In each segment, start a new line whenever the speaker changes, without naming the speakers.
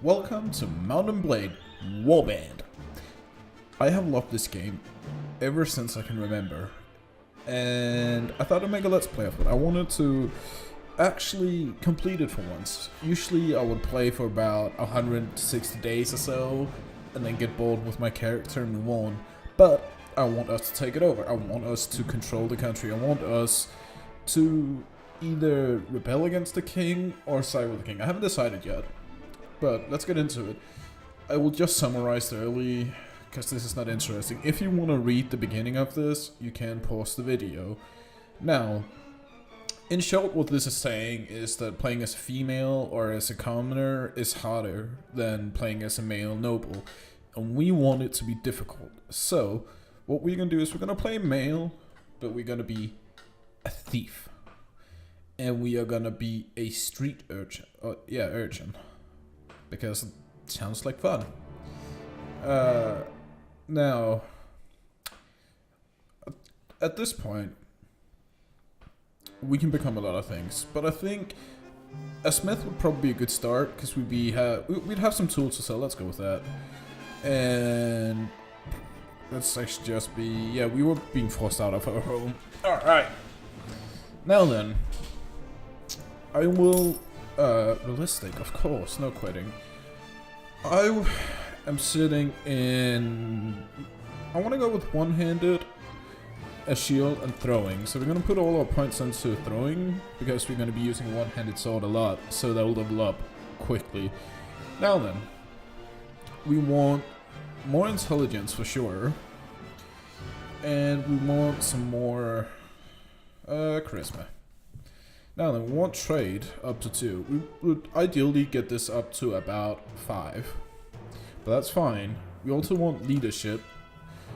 Welcome to Mountain Blade Warband. I have loved this game ever since I can remember, and I thought I'd make a let's play of it. I wanted to actually complete it for once. Usually I would play for about 160 days or so, and then get bored with my character and move on. But I want us to take it over. I want us to control the country. I want us to either rebel against the king or side with the king. I haven't decided yet. But let's get into it. I will just summarize early, because this is not interesting. If you want to read the beginning of this, you can pause the video. Now, in short, what this is saying is that playing as a female or as a commoner is harder than playing as a male noble. And we want it to be difficult. So, what we're going to do is we're going to play male, but we're going to be a thief. And we are going to be a street urchin. Urchin. Because it sounds like fun. Now, at this point, we can become a lot of things. But I think a smith would probably be a good start, because we'd have some tools to sell. Let's go with that. And let's actually just be, yeah, we were being forced out of our home. Alright. Now then, I will... realistic, of course, no quitting. I am sitting in... I want to go with one-handed, a shield, and throwing. So we're going to put all our points into throwing, because we're going to be using a one-handed sword a lot, so that will level up quickly. Now then, we want more intelligence for sure, and we want some more charisma. Now then, we want trade up to 2. We would ideally get this up to about 5. But that's fine. We also want leadership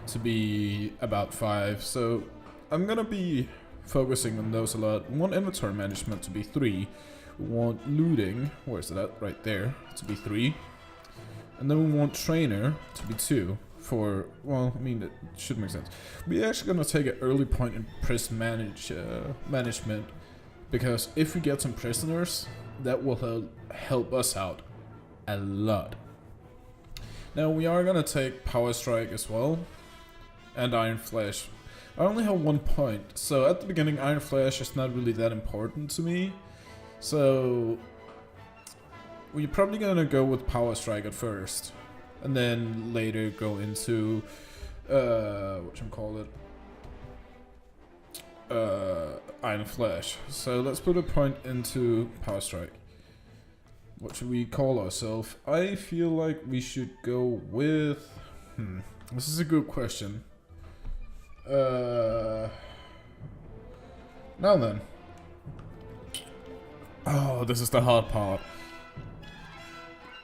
to be about 5. So I'm going to be focusing on those a lot. We want inventory management to be 3. We want looting, where's that? Right there, to be 3. And then we want trainer to be 2. For, well, I mean, it should make sense. We're actually going to take an early point in prison management. Because if we get some prisoners, that will help us out a lot. Now we are gonna take Power Strike as well, and Iron Flash. I only have 1 point, so at the beginning Iron Flash is not really that important to me. So we're probably gonna go with Power Strike at first, and then later go into Iron Flash. So let's put a point into Power Strike. What should we call ourselves? I feel like we should go with... This is a good question. Now then. Oh, this is the hard part.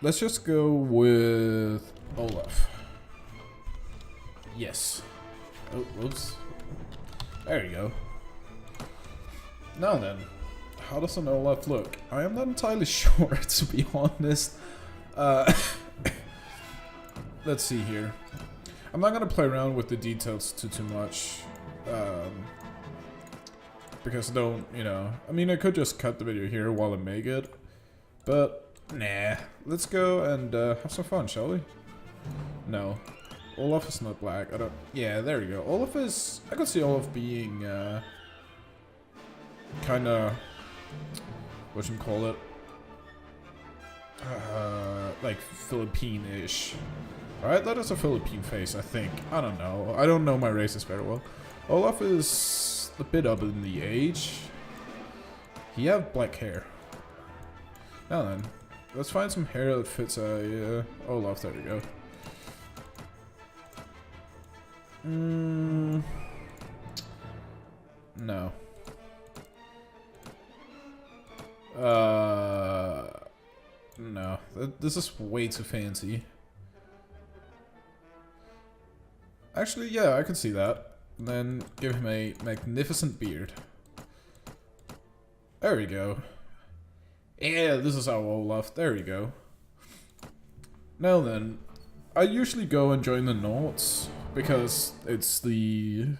Let's just go with Olaf. Yes. Oh, whoops. There you go. Now then, how does an Olaf look? I am not entirely sure, to be honest. Let's see here. I'm not gonna play around with the details too much. Because I don't, I mean, I could just cut the video here while I make it. But, nah. Let's go and have some fun, shall we? No. Olaf is not black. Yeah, there you go. Olaf is... I could see Olaf being, kinda... like Philippine-ish. Alright, that is a Philippine face, I think. I don't know. I don't know my races very well. Olaf is a bit up in the age. He have black hair. Now then, let's find some hair that fits Olaf. There you go. No. No. This is way too fancy. Actually, yeah, I can see that. And then give him a magnificent beard. There we go. Yeah, this is our Olaf. There we go. Now then, I usually go and join the Nords because it's the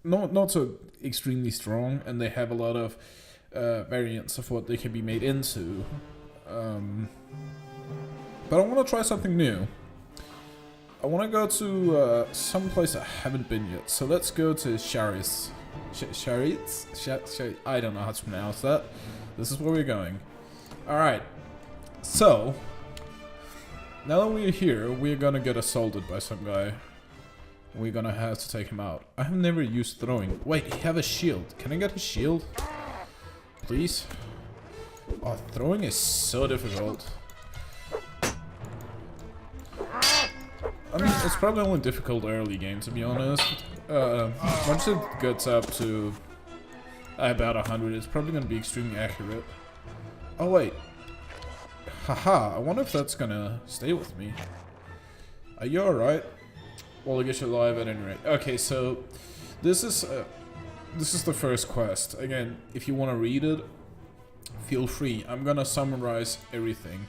not so extremely strong, and they have a lot of variants of what they can be made into. But I want to try something new. I want to go to some place I haven't been yet. So let's go to Charits. I don't know how to pronounce that. This is where we're going. Alright. So, now that we're here, we're gonna get assaulted by some guy. We're gonna have to take him out. I have never used throwing. Wait, he have a shield. Can I get his shield? Please? Oh, throwing is so difficult. I mean, it's probably only difficult early game, to be honest. Once it gets up to about 100, it's probably gonna be extremely accurate. Oh, wait. Haha, I wonder if that's gonna stay with me. Are you alright? Well, I guess you're alive at any rate. Okay, so this is the first quest. Again, if you want to read it, feel free. I'm gonna summarize everything.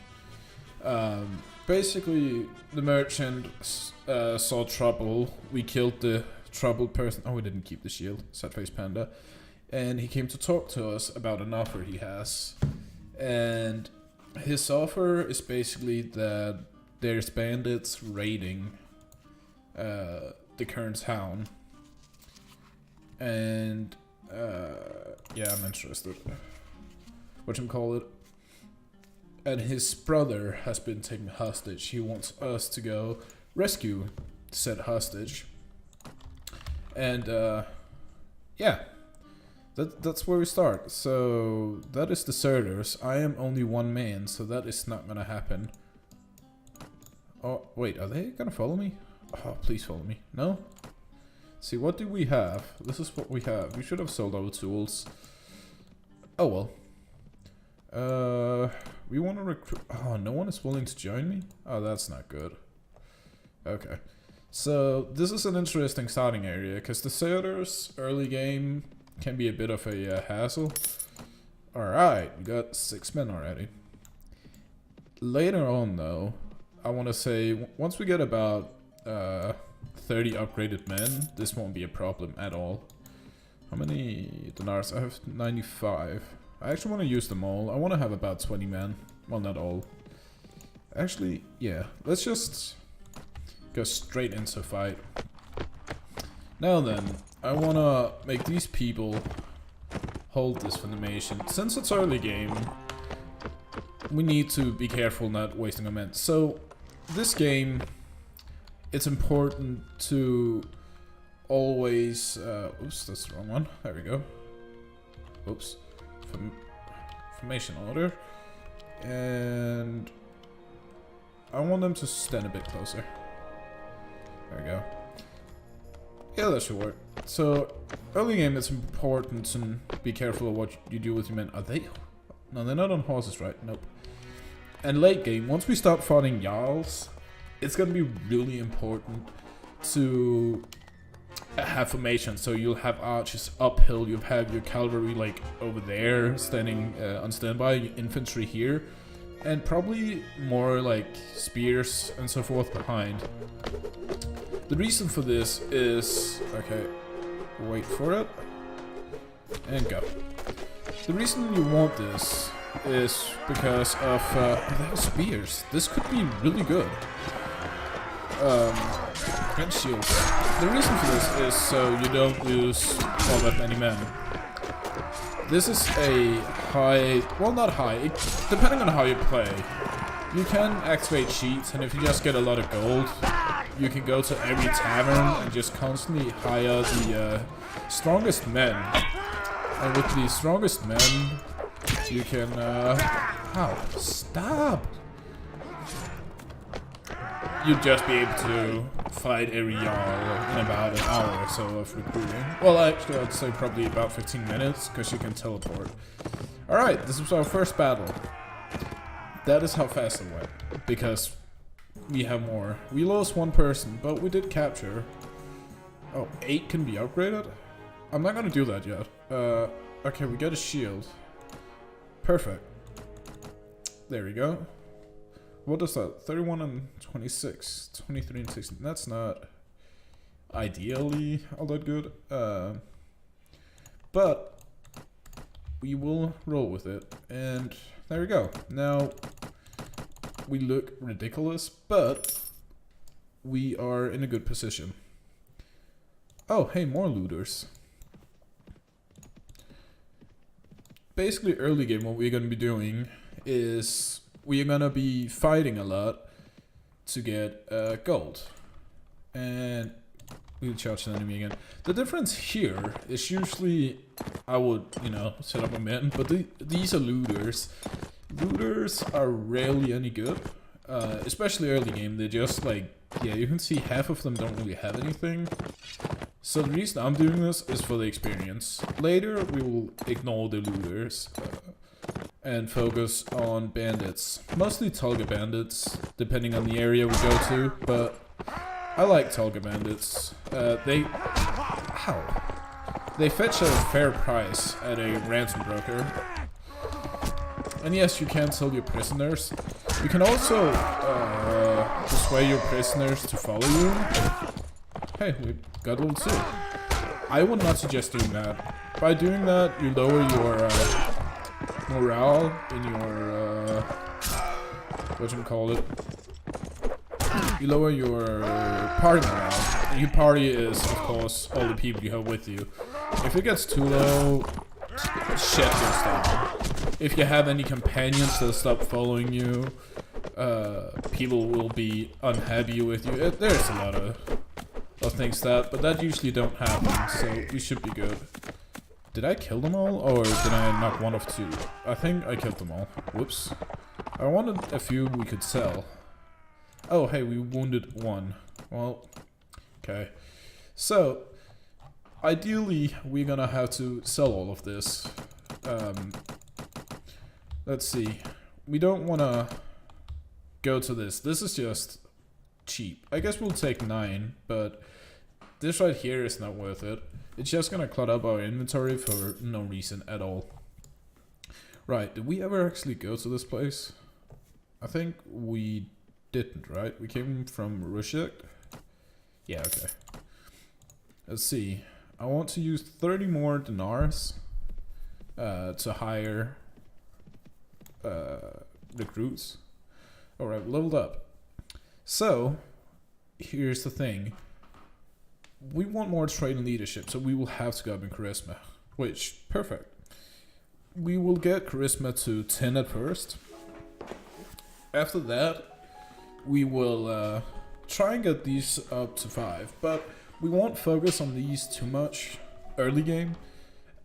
Basically, the merchant saw trouble. We killed the troubled person. Oh, we didn't keep the shield. Sad face panda. And he came to talk to us about an offer he has. And his offer is basically that there's bandits raiding the current town. And yeah, I'm interested. Whatchamacallit. And his brother has been taken hostage. He wants us to go rescue said hostage. And yeah, that's where we start. So that is deserters. I am only one man, so that is not gonna happen. Oh wait, are they gonna follow me? Oh, please follow me. No? See, what do we have? This is what we have. We should have sold our tools. Oh well. We want to recruit. Oh, no one is willing to join me? Oh, that's not good. Okay. So, this is an interesting starting area, because deserters early game can be a bit of a hassle. Alright, we got 6 men already. Later on, though, I want to say, once we get about 30 upgraded men, this won't be a problem at all. How many dinars? I have 95. I actually want to use them all. I want to have about 20 men. Well, not all. Actually, yeah. Let's just go straight into fight. Now then, I want to make these people hold this formation. Since it's early game, we need to be careful not wasting our men. So, this game, it's important to always... oops, that's the wrong one. There we go. Oops. Formation order. And I want them to stand a bit closer. There we go. Yeah, that should work. So, early game, it's important to be careful of what you do with your men. Are they? No, they're not on horses, right? Nope. And late game, once we start fighting Jarls, it's gonna be really important to have formation. So you'll have archers uphill, you'll have your cavalry like over there standing on standby, your infantry here, and probably more like spears and so forth behind. The reason for this is, okay, wait for it and go. The reason you want this is because of they have spears. This could be really good. And shields. The reason for this is so you don't lose all that many men. This is a high, well not high, depending on how you play. You can activate cheats, and if you just get a lot of gold, you can go to every tavern and just constantly hire the strongest men. And with the strongest men, you can, how? Stop! You'd just be able to fight every Jarl in about an hour or so of recruiting. Well, actually, I'd say probably about 15 minutes, because you can teleport. Alright, this was our first battle. That is how fast it went, because we have more. We lost one person, but we did capture. Oh, 8 can be upgraded? I'm not gonna do that yet. Okay, we got a shield. Perfect. There we go. What is that? 31 and 26. 23 and 16. That's not ideally all that good. But we will roll with it. And there we go. Now, we look ridiculous, but we are in a good position. Oh, hey, more looters. Basically, early game, what we're gonna be doing is we're gonna be fighting a lot to get gold. And we'll charge the enemy again. The difference here is usually I would, you know, set up a men, but these are looters. Looters are rarely any good, especially early game. They're just like, yeah, you can see half of them don't really have anything. So the reason I'm doing this is for the experience. Later we will ignore the looters and focus on bandits. Mostly Tolga bandits, depending on the area we go to, but I like Tolga bandits. They fetch a fair price at a ransom broker. And yes, you can sell your prisoners. You can also persuade your prisoners to follow you. Hey, we got level 2. I would not suggest doing that. By doing that, you lower your morale in your whatchamacallit. You lower your party morale. And your party is, of course, all the people you have with you. If it gets too low, shit goes down. If you have any companions that stop following you, people will be unhappy with you. There's a lot of things but that usually don't happen, so you should be good. Did I kill them all, or did I knock one of 2? I think I killed them all. Whoops. I wanted a few we could sell. Oh, hey, we wounded 1. Well, okay. So, ideally, we're gonna have to sell all of this. Let's see. We don't wanna go to this. This is just cheap. I guess we'll take 9, but this right here is not worth it. It's just gonna clutter up our inventory for no reason at all. Right, did we ever actually go to this place? I think we didn't, right? We came from Rushik? Yeah, okay. Let's see. I want to use 30 more dinars to hire recruits. Alright, leveled up. So, here's the thing. We want more trade and leadership, so we will have to go up in charisma. Which, perfect. We will get charisma to 10 at first. After that, we will try and get these up to 5. But we won't focus on these too much early game.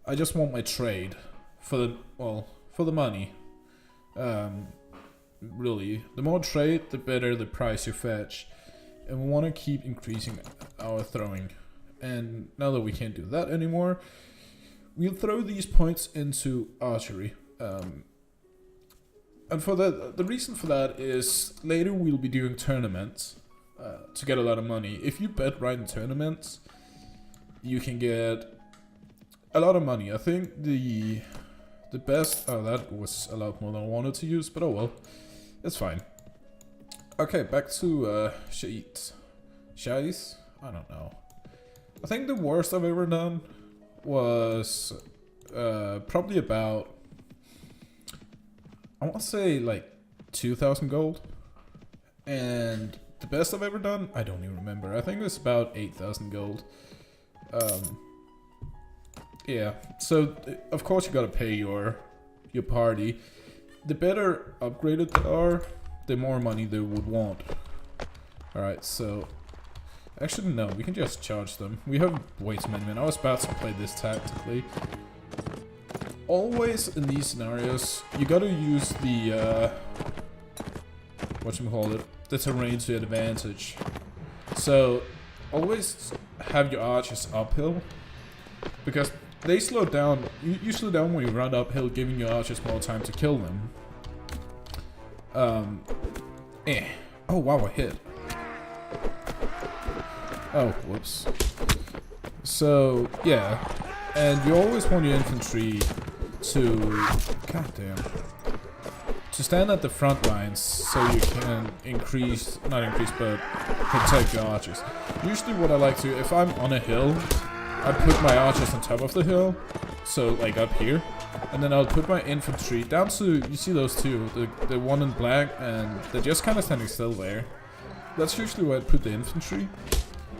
I just want my trade for the, well, for the money. Really, the more trade, the better the price you fetch. And we want to keep increasing our throwing. And now that we can't do that anymore, we'll throw these points into archery. And for the reason for that is later we'll be doing tournaments to get a lot of money. If you bet right in tournaments, you can get a lot of money. I think the best, oh, that was a lot more than I wanted to use, but oh well, it's fine. Okay, back to Shais. I don't know. I think the worst I've ever done was probably about, I want to say like 2,000 gold. And the best I've ever done, I don't even remember. I think it was about 8,000 gold. Yeah, so of course you gotta pay your party. The better upgraded they are, the more money they would want. Alright, so actually no, we can just charge them. We have way too many men. I was about to play this tactically. Always in these scenarios, you gotta use the whatchamacallit, the terrain to your advantage. So always have your archers uphill, because they slow down. You slow down when you run uphill, giving your archers more time to kill them. Oh wow, I hit. Oh, whoops. So yeah, and you always want your infantry to, goddamn, to stand at the front lines so you can but protect your archers. Usually what I like to, if I'm on a hill, I put my archers on top of the hill, so like up here, And then I'll put my infantry down to, you see those two, the one in black, and they're just kind of standing still there. That's usually where I'd put the infantry,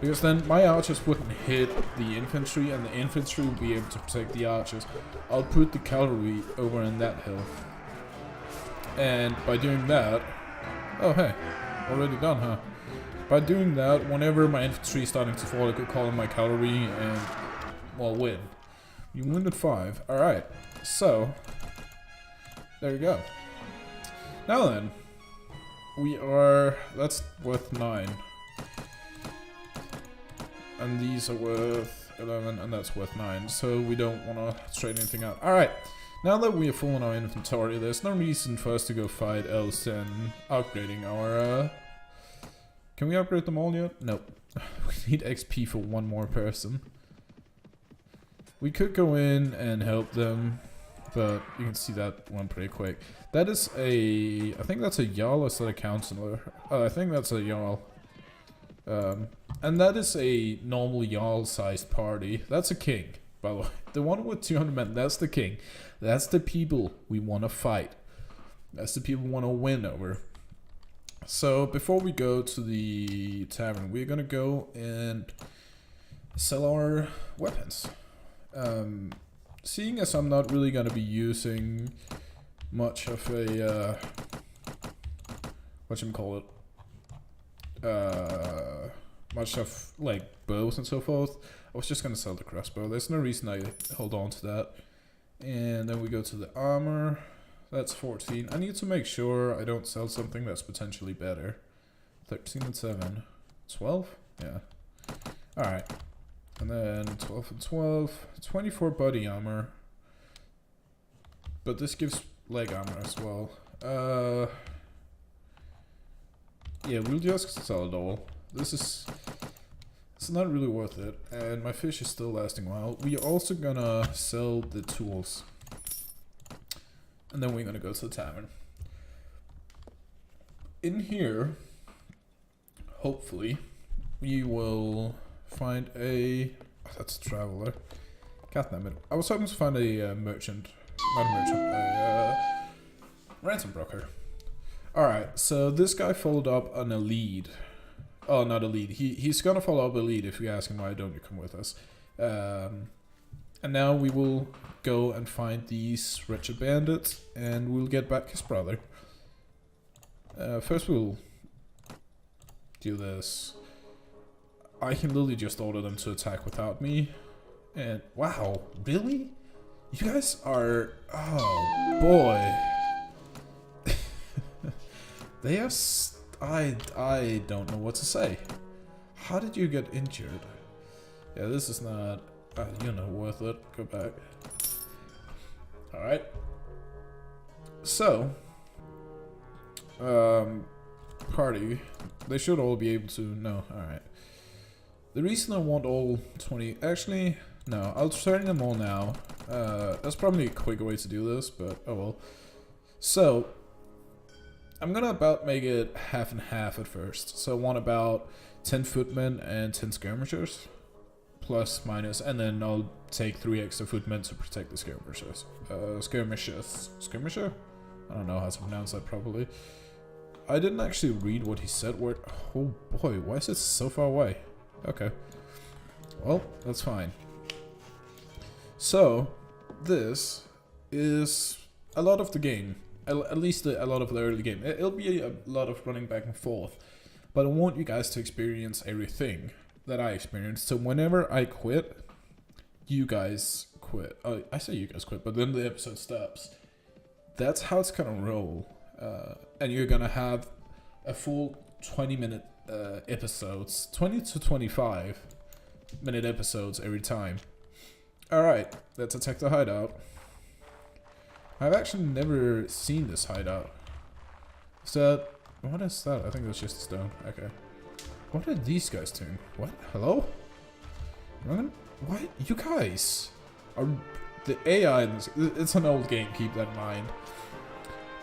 because then my archers wouldn't hit the infantry, and the infantry would be able to protect the archers. I'll put the cavalry over in that hill. And by doing that... Oh hey, already done, huh? By doing that, whenever my infantry is starting to fall, I could call in my cavalry and, well, win. You win at 5. Alright, so... There you go. Now then, we are... That's worth 9. And these are worth 11, and that's worth 9. So we don't want to trade anything out. Alright, now that we are full in our inventory, there's no reason for us to go fight else than upgrading our... Can we upgrade them all yet? Nope. We need XP for one more person. We could go in and help them, but you can see that one pretty quick. That is a... I think that's a Jarl, or is that a Counselor? Oh, I think that's a Jarl. And that is a normal Jarl-sized party. That's a king, by the way. The one with 200 men, that's the king. That's the people we want to fight. That's the people we want to win over. So, before we go to the tavern, we're gonna go and sell our weapons. Seeing as I'm not really gonna be using much of a, whatchamacallit, much of, like, bows and so forth, I was just gonna sell the crossbow. There's no reason I hold on to that. And then we go to the armor. That's 14. I need to make sure I don't sell something that's potentially better. 13 and 7. 12? Yeah. Alright. And then 12 and 12. 24 body armor. But this gives leg armor as well. Yeah, we'll just sell it all. This is... It's not really worth it. And my fish is still lasting a while. We're also gonna sell the tools. And then we're gonna go to the tavern. In here, hopefully, we will find a... Oh, that's a traveler. God damn it. I was hoping to find a merchant. Not a merchant, a ransom broker. Alright, so this guy followed up on a lead. Oh, not a lead. He's gonna follow up a lead if you ask him why don't you come with us. And now we will go and find these wretched bandits, and we'll get back his brother. First we'll do this. I can literally just order them to attack without me. And wow, really? You guys are... Oh, boy. They are... I don't know what to say. How did you get injured? Yeah, this is not... you know, worth it. Go back. Alright. So, party. They should all be able to... No, alright. The reason I want all 20... Actually, no. I'll train them all now. That's probably a quicker way to do this, but oh well. So, I'm gonna about make it half and half at first. So I want about 10 footmen and 10 skirmishers. Plus, minus, and then I'll take 3 extra footmen to protect the skirmishers. Skirmisher? I don't know how to pronounce that properly. I didn't actually read what he said. Where? Oh boy, why is it so far away? Okay. Well, that's fine. So, this is a lot of the game. At least a lot of the early game. It'll be a lot of running back and forth. But I want you guys to experience everything that I experienced. So whenever I quit, you guys quit. I say you guys quit, but then the episode stops. That's how it's gonna roll. And you're gonna have a full 20-minute episodes, 20 to 25-minute episodes every time. Alright, let's attack the hideout. I've actually never seen this hideout. Is that... What is that? I think that's just stone. Okay. What are these guys doing? What? Hello? What? You guys are... The AI in this... It's an old game, keep that in mind.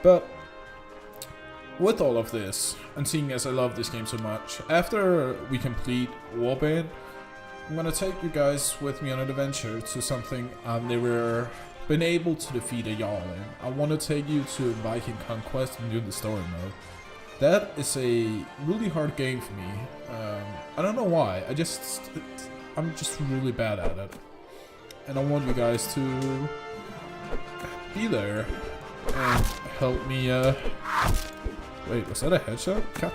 But... with all of this, and seeing as I love this game so much, after we complete Warband, I'm gonna take you guys with me on an adventure to something I've never been able to defeat a Jarl. I want to take you to Viking Conquest and do the story mode. That is a really hard game for me. I don't know why. I'm just really bad at it. And I want you guys to be there and help me, wait, was that a headshot? God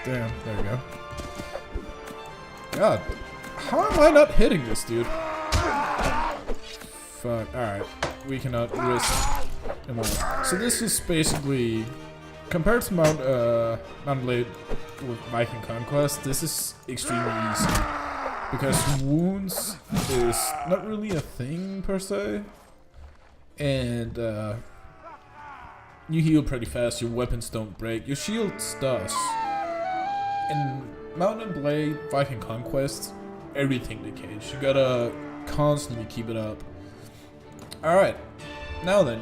damn, there we go. God, how am I not hitting this dude? Fuck, alright. We cannot risk anymore. So this is basically, compared to Mount Blade with Viking Conquest, this is extremely easy. Because wounds is not really a thing per se. And you heal pretty fast, your weapons don't break, your shields does. In Mount Blade, Viking Conquest, everything decays. You gotta constantly keep it up. Alright, now then.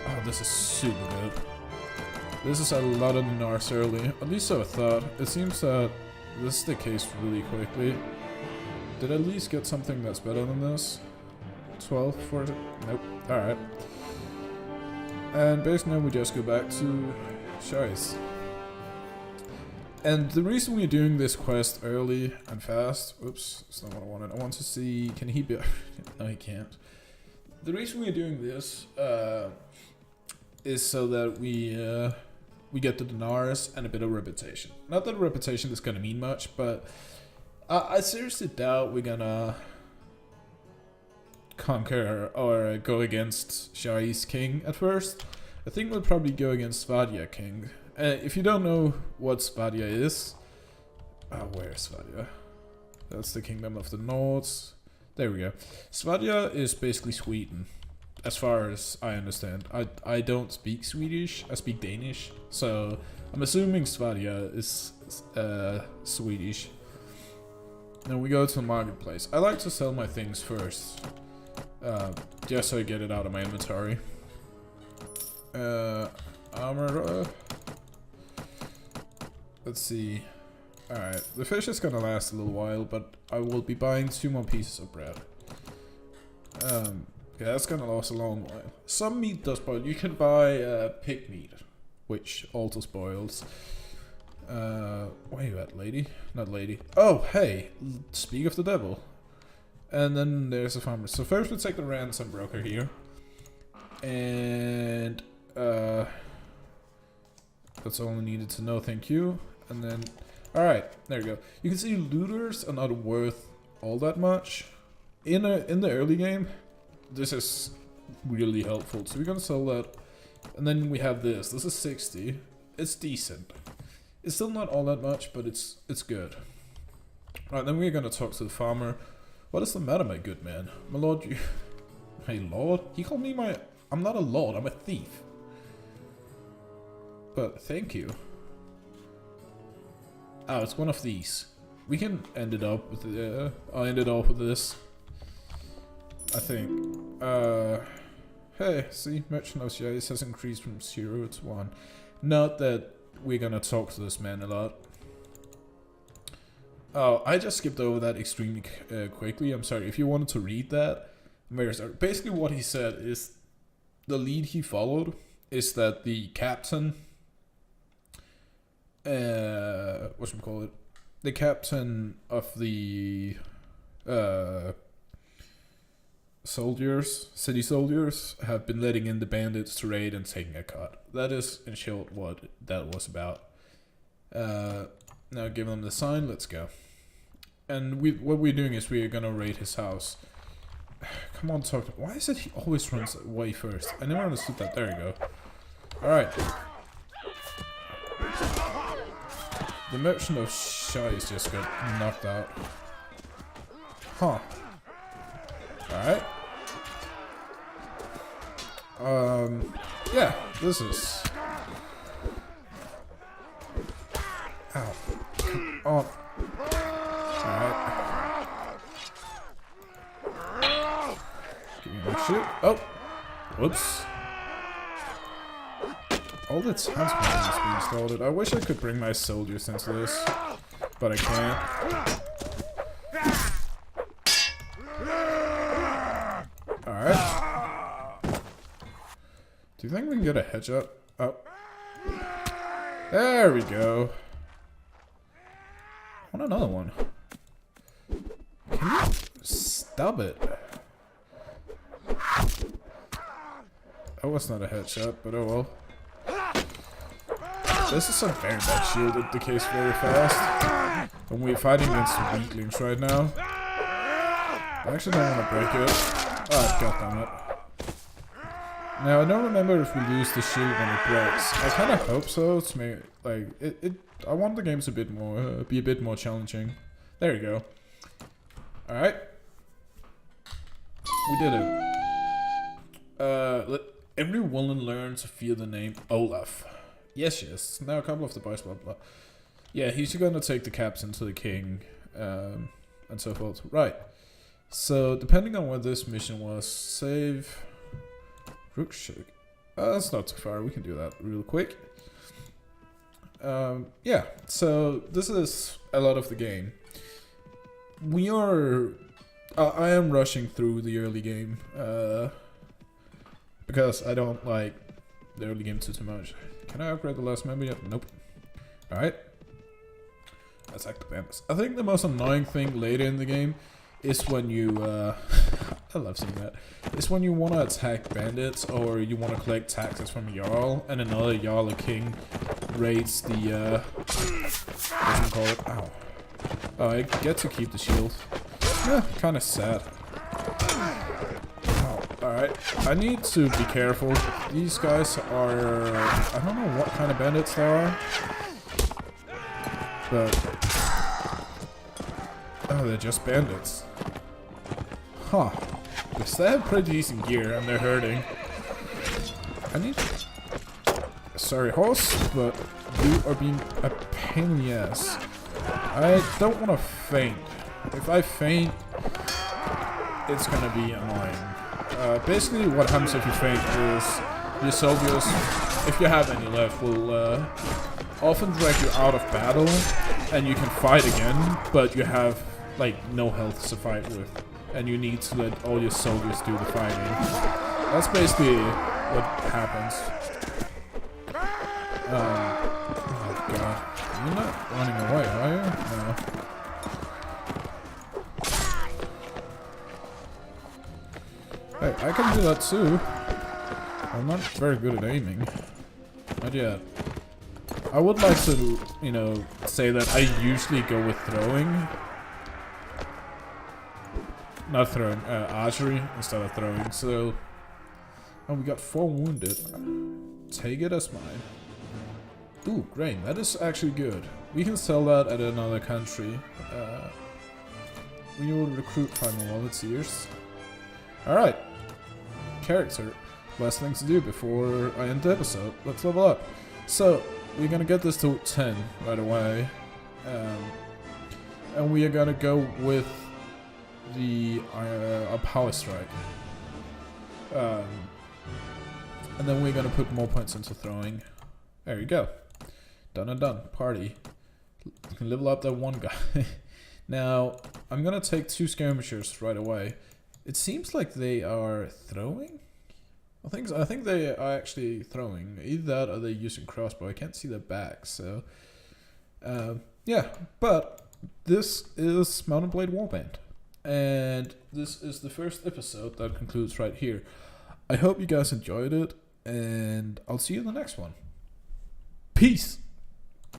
Oh, this is super good. This is a lot of Nars early, at least so I thought. It seems that this is the case really quickly. Did I at least get something that's better than this? 12 for it? Nope. Alright. And basically now we just go back to Scheiß. And the reason we're doing this quest early and fast... Oops, that's not what I wanted. I want to see... Can he be... No, he can't. The reason we're doing this is so that we get the dinars and a bit of reputation. Not that reputation is gonna mean much, but I seriously doubt we're gonna conquer or go against Scheiß King at first. I think we'll probably go against Svadia King. If you don't know what Svadia is, where's Svadia? That's the kingdom of the Nords. There we go. Svadia is basically Sweden, as far as I understand. I don't speak Swedish, I speak Danish, so I'm assuming Svadia is Swedish. Then we go to the marketplace. I like to sell my things first, just so I get it out of my inventory. Armor, let's see. Alright, the fish is gonna last a little while, but I will be buying 2 more pieces of bread. Yeah, that's gonna last a long while. Some meat does spoil. You can buy pig meat, which also spoils. Where you at, lady? Not lady. Oh, hey! Speak of the devil. And then there's a farmer. So first we take the ransom broker here. And that's all I needed to know, thank you. And then, alright, there we go. You can see looters are not worth all that much. In the early game, this is really helpful. So we're gonna sell that. And then we have this. This is 60. It's decent. It's still not all that much, but it's good. Alright, then we're gonna talk to the farmer. What is the matter, my good man? My lord, you... Hey, lord? He called me my... I'm not a lord, I'm a thief. But thank you. Oh, it's one of these. We can end it up with I'll end it off with this. I think. Hey, see, merchant of Scheiß has increased from 0 to 1. Not that we're gonna talk to this man a lot. Oh, I just skipped over that extremely quickly. I'm sorry. If you wanted to read that, I'm very sorry. Basically what he said is the lead he followed is that the captain, whatchamacallit, the captain of the city soldiers have been letting in the bandits to raid and taking a cut. That is in short what that was about. Now give them the sign, let's go. And what we're doing is we're gonna raid his house. Come on, talk to... Why is it he always runs away first? I never understood that. There you go. Alright. The merchant of Scheiß just got knocked out. Huh. Alright. Yeah, this is... Ow. Come on. Alright. Give me my shit. Oh! Whoops. All the times must be installed. I wish I could bring my soldiers into this, but I can't. Alright. Do you think we can get a headshot? Oh. There we go. I want another one. Can you stop it? That was not a headshot, but oh well. This is a very bad shield. It decays very fast. And we're fighting against weaklings right now. I actually don't want to break it. Oh, goddammit. Now, I don't remember if we lose the shield when it breaks. I kind of hope so. It's like I want the games a bit more, be a bit more challenging. There you go. All right, we did it. Let everyone learn to fear the name Olaf. Yes, yes. Now a couple of the boys, blah blah. Yeah, he's gonna take the captain to the king, and so forth. Right. So depending on what this mission was, save. Rookshake. That's not too far. We can do that real quick. Yeah. So this is a lot of the game. We are. I am rushing through the early game because I don't like the early game too much. Can I upgrade the last member yet? Nope. All right. Attack the bandits. I think the most annoying thing later in the game is when you, I love seeing that, is when you want to attack bandits or you want to collect taxes from a Jarl and another Jarl or King raids the, what do you call it? Ow. Oh, I get to keep the shield. Yeah, kind of sad. Oh, alright. I need to be careful. These guys are, I don't know what kind of bandits they are. But, oh, they're just bandits. Huh. Because they have pretty decent gear and they're hurting. I need... Sorry, horse, but you are being a pain in the ass. I don't want to faint. If I faint, it's gonna be annoying. Basically, what happens if you faint is your soldiers, if you have any left, will often drag you out of battle, and you can fight again, but you have like no health to fight with, and you need to let all your soldiers do the fighting. That's basically what happens. Oh god. You're not running away, are you? No. Hey, I can do that too. I'm not very good at aiming. Not yet. I would like to, you know, say that I usually go with throwing. Not throwing, archery instead of throwing, so... Oh, we got 4 wounded. Take it as mine. Ooh, grain. That is actually good. We can sell that at another country. We will recruit 5 more volunteers. Alright. Character. Last things to do before I end the episode. Let's level up. So, we're gonna get this to 10 right away. And we are gonna go with the power strike. And then we're gonna put more points into throwing. There you go. Done and done. Party. You can level up that one guy. Now, I'm gonna take 2 skirmishers right away. It seems like they are throwing? I think they are actually throwing. Either that or they're using crossbow. I can't see their backs, so... yeah, but this is Mountain Blade Warband. And this is the first episode that concludes right here. I hope you guys enjoyed it, and I'll see you in the next one. Peace!